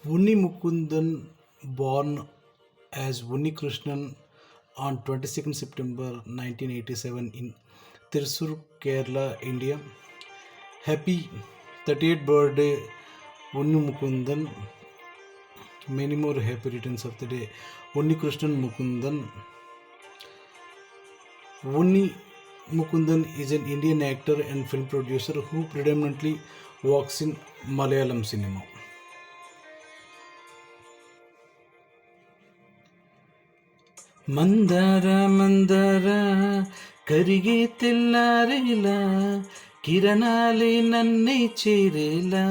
Unni Mukundan, born as Unni Krishnan on 22nd September 1987 in Thrissur, Kerala, India. Happy 38th birthday, Unni Mukundan. Many more happy returns of the day. Unni Krishnan Mukundan. Unni Mukundan is an Indian actor and film producer who predominantly works in Malayalam cinema. మందార మందార కరిగే తెల్లారేలా కిరణాలే నన్నే చేరేలా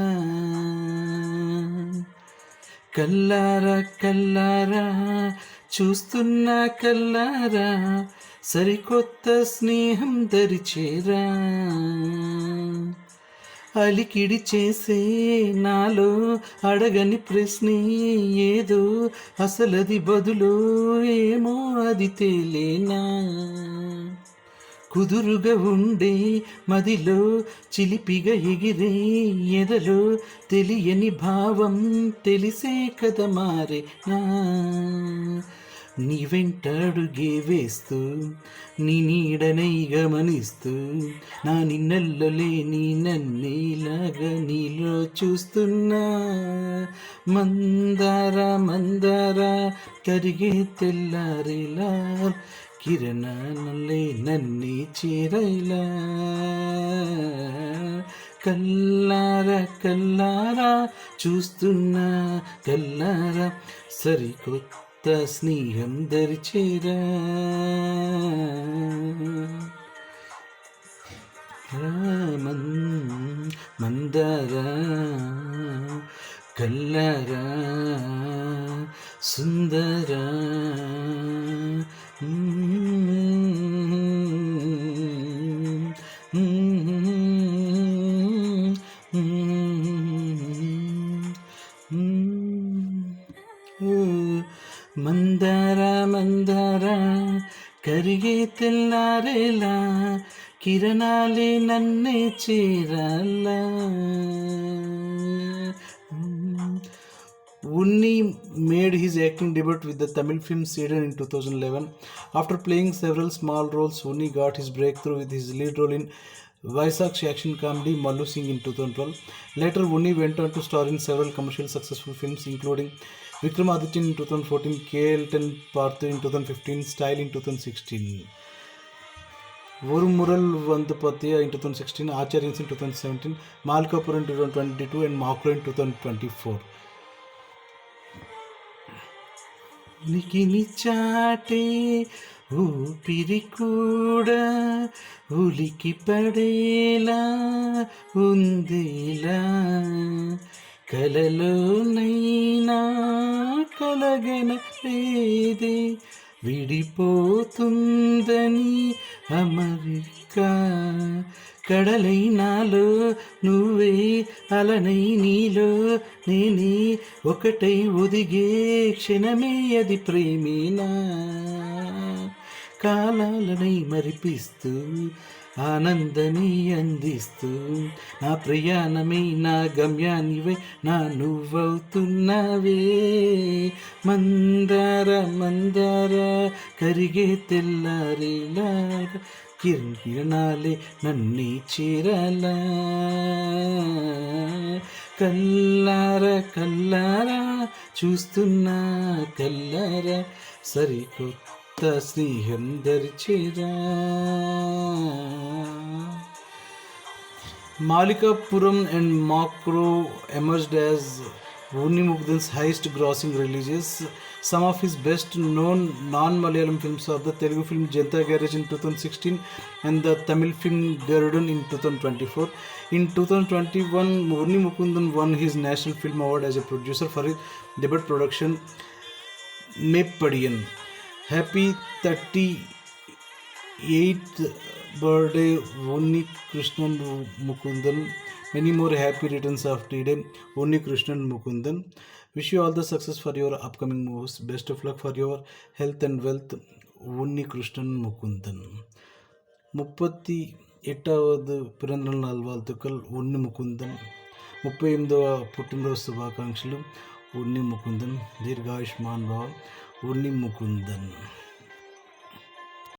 కల్లారా కల్లారా చూస్తున్నా కల్లారా సరికొత్త స్నేహం దరిచేరా అలికిడి చేసే నాలో అడగని ప్రశ్నే ఏదో అసలది బదులు ఏమో అది తేలేనా కుదురుగా ఉండే మదిలో చిలిపిగా ఎగిరే ఎదలో తెలియని భావం తెలిసే కథ మారేనా నీ వెంటాడుగే వేస్తూ నీ నీడనై గమనిస్తూ నా నిన్నల్లో లేని నన్నేలాగా నీలో చూస్తున్నా మందార మందార కరిగే తెల్లారేలా కిరణాలే నన్నే చేరైలా కల్లారా కల్లారా చూస్తున్నా కల్లారా సరికొత్త స్నేహం దరిచేరా మందారా కల్లారా సుందరా మందార మందార కరిగే తెల్లారేలా కిరణాలే నన్నే చేరాలా Unni made his acting debut with the Tamil film Seedan in 2011. After playing several small roles, Unni got his breakthrough with his lead role in Vaisakhi action comedy Mallu Singh in 2012. Later, Unni went on to star in several commercial successful films including Vikramaditya in 2014, KL10 Parthu in 2015, Style in 2016. Vorumural Vandapatya in 2016, Acharyans in 2017, Malkapur in 2022 and Makro in 2024. ఉనికిని చాటే ఊపిరి కూడా ఉలికి పడేలా ఉందేలా కలలోనైనా కలగనలేదే విడిపోతుందని అమరికా కడలైనాలో నువ్వే అలనై నీలో నేనే ఒకటై ఒదిగే క్షణమే అది ప్రేమేనా కాలాలనై మరిపిస్తూ ఆనందమే అందిస్తూ నా ప్రయాణమే నా గమ్యానివై నా నువ్వవుతున్నావే మందార మందార కరిగే తెల్లారేలా కిరణాలే నన్నే చేరాలా కల్లారా కల్లారా చూస్తున్నా కల్లారా సరికొత్త స్నేహం దరిచేరా Malikapuram and Makro emerged as Unni Mukundan's highest grossing releases. Some of his best known non-Malayalam films are the Telugu film Janta Garage in 2016 and the Tamil film Garudan in 2024. In 2021, Unni Mukundan won his National Film Award as a producer for his debut production Meppadiyan. Happy 38th birthday Unni Krishnan Mukundan. Many more happy returns of the day, Unni Krishnan Mukundan. Wish you all the success for your upcoming movies. Best of luck for your health and wealth, Unni Krishnan Mukundan. 38వ పిరంద్రల నల్వాల్తుకల్ ఉన్ని ముకుందన్ 38వ పుట్టినరోజు శుభాకాంక్షలు. ఉన్ని ముకుందన్, దీర్ఘాయుష్మాన్ భవ, ఉన్ని ముకుందన్.